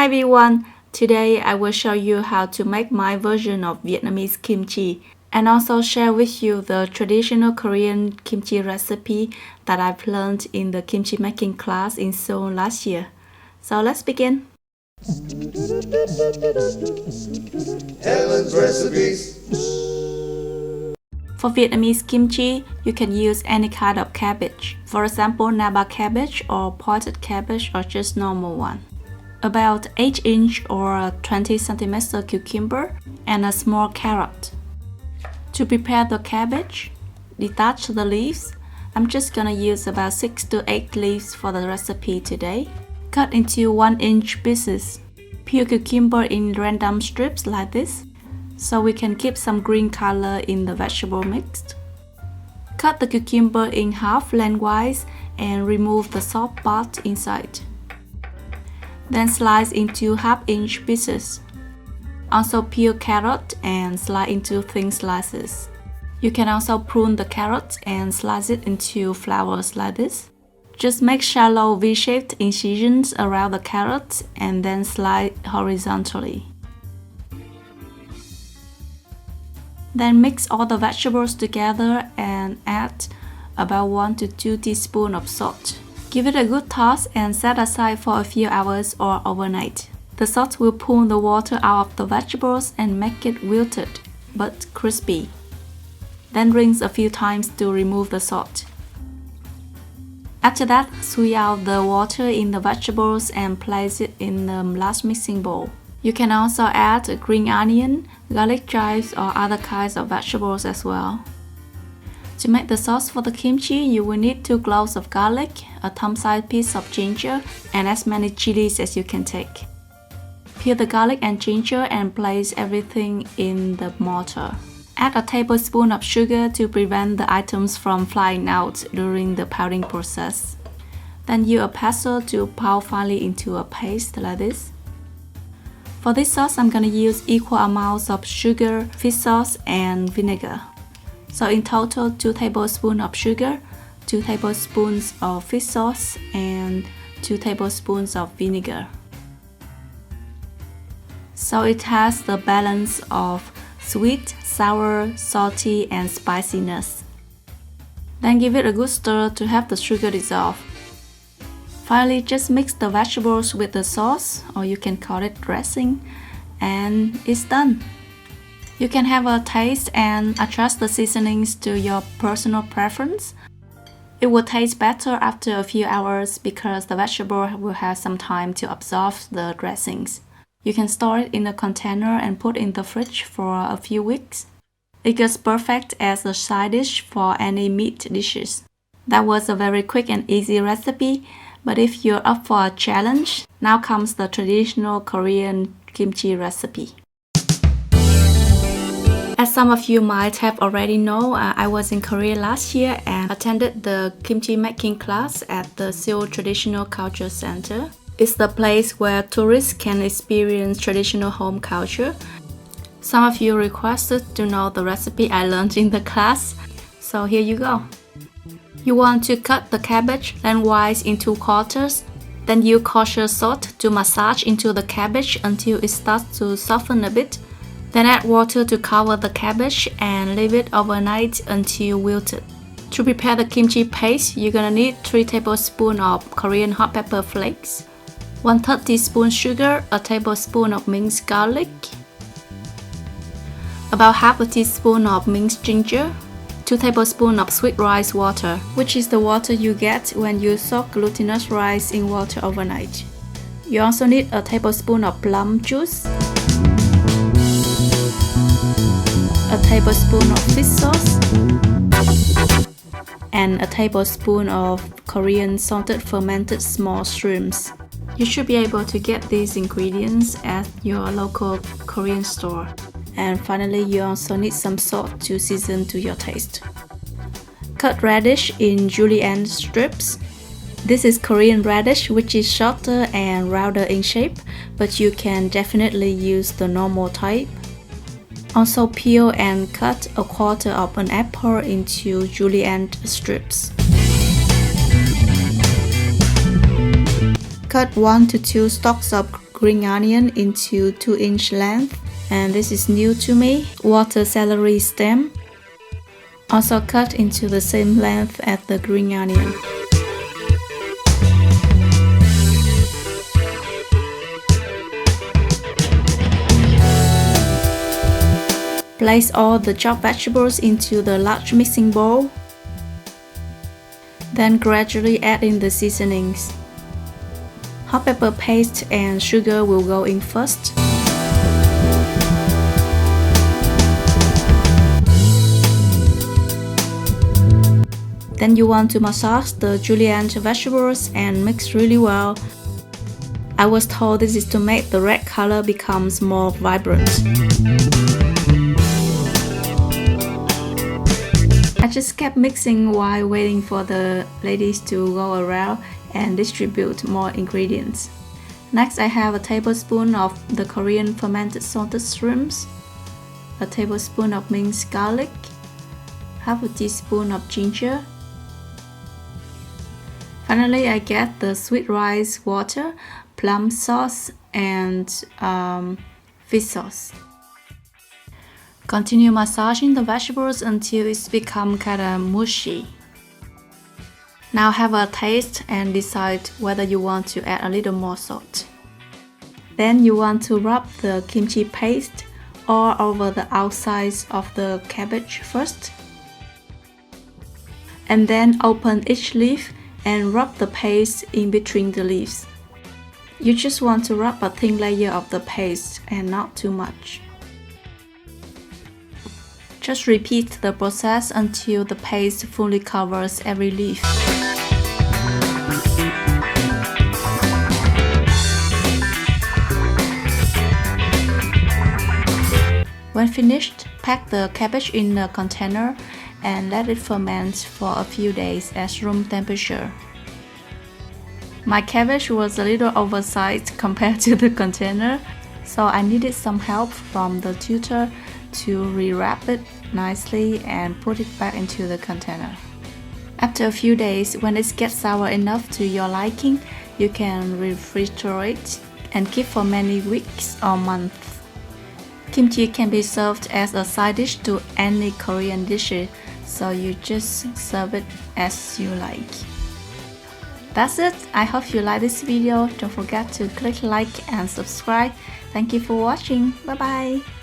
everyone! Today I will show you how to make my version of Vietnamese kimchi and also share with you the traditional Korean kimchi recipe that I've learned in the kimchi making class in Seoul last year. So let's begin! Helen's recipes. For Vietnamese kimchi, you can use any kind of cabbage. For example, Napa cabbage or potted cabbage or just normal one. About 8-inch or 20cm cucumber and a small carrot. To prepare the cabbage, detach the leaves. I'm just gonna use about 6 to 8 leaves for the recipe today. Cut into 1-inch pieces. Peel cucumber in random strips like this, so we can keep some green color in the vegetable mix. Cut the cucumber in half lengthwise and remove the soft part inside. Then slice into 1/2-inch pieces. Also peel carrot and slice into thin slices. You can also prune the carrot and slice it into flowers like this. Just make shallow V-shaped incisions around the carrot and then slice horizontally. Then mix all the vegetables together and add about 1 to 2 teaspoons of salt. Give it a good toss and set aside for a few hours or overnight. The salt will pull the water out of the vegetables and make it wilted but crispy. Then rinse a few times to remove the salt. After that, squeeze out the water in the vegetables and place it in the last mixing bowl. You can also add a green onion, garlic chives or other kinds of vegetables as well. To make the sauce for the kimchi, you will need 2 cloves of garlic, a thumb-sized piece of ginger, and as many chilies as you can take. Peel the garlic and ginger and place everything in the mortar. Add a tablespoon of sugar to prevent the items from flying out during the pounding process. Then use a pestle to pound finely into a paste like this. For this sauce, I'm gonna use equal amounts of sugar, fish sauce, and vinegar. So in total, 2 tablespoons of sugar, 2 tablespoons of fish sauce, and 2 tablespoons of vinegar. So it has the balance of sweet, sour, salty, and spiciness. Then give it a good stir to have the sugar dissolve. Finally, just mix the vegetables with the sauce, or you can call it dressing, and it's done. You can have a taste and adjust the seasonings to your personal preference. It will taste better after a few hours because the vegetable will have some time to absorb the dressings. You can store it in a container and put in the fridge for a few weeks. It gets perfect as a side dish for any meat dishes. That was a very quick and easy recipe, but if you're up for a challenge, now comes the traditional Korean kimchi recipe. As some of you might have already know, I was in Korea last year and attended the kimchi making class at the Seoul Traditional Culture Center. It's the place where tourists can experience traditional home culture. Some of you requested to know the recipe I learned in the class, so here you go. You want to cut the cabbage lengthwise into quarters, then use kosher salt to massage into the cabbage until it starts to soften a bit. Then add water to cover the cabbage and leave it overnight until wilted. To prepare the kimchi paste, you're gonna need 3 tablespoons of Korean hot pepper flakes, 1/3 teaspoon sugar, a tablespoon of minced garlic, about 1/2 teaspoon of minced ginger, 2 tablespoons of sweet rice water, which is the water you get when you soak glutinous rice in water overnight. You also need a tablespoon of plum juice, a tablespoon of fish sauce, and a tablespoon of Korean salted fermented small shrimps. You should be able to get these ingredients at your local Korean store. And finally, you also need some salt to season to your taste. Cut radish in julienne strips. This is Korean radish, which is shorter and rounder in shape, but you can definitely use the normal type. Also peel and cut a quarter of an apple into julienne strips. Cut 1 to 2 stalks of green onion into 2-inch length, and this is new to me. Water celery stem, also cut into the same length as the green onion. Place all the chopped vegetables into the large mixing bowl. Then gradually add in the seasonings. Hot pepper paste and sugar will go in first. Then you want to massage the julienne vegetables and mix really well. I was told this is to make the red color becomes more vibrant. I just kept mixing while waiting for the ladies to go around and distribute more ingredients. Next, I have a tablespoon of the Korean fermented salted shrimps, a tablespoon of minced garlic, half a teaspoon of ginger. Finally, I get the sweet rice water, plum sauce, and fish sauce. Continue massaging the vegetables until it's become kinda mushy. Now have a taste and decide whether you want to add a little more salt. Then you want to rub the kimchi paste all over the outsides of the cabbage first. And then open each leaf and rub the paste in between the leaves. You just want to rub a thin layer of the paste and not too much. Just repeat the process until the paste fully covers every leaf. When finished, pack the cabbage in a container and let it ferment for a few days at room temperature. My cabbage was a little oversized compared to the container, so I needed some help from the tutor to rewrap it nicely and put it back into the container. After a few days, when it gets sour enough to your liking, you can refrigerate and keep for many weeks or months. Kimchi can be served as a side dish to any Korean dishes, so you just serve it as you like. That's it. I hope you like this video. Don't forget to click like and subscribe. Thank you for watching. Bye bye.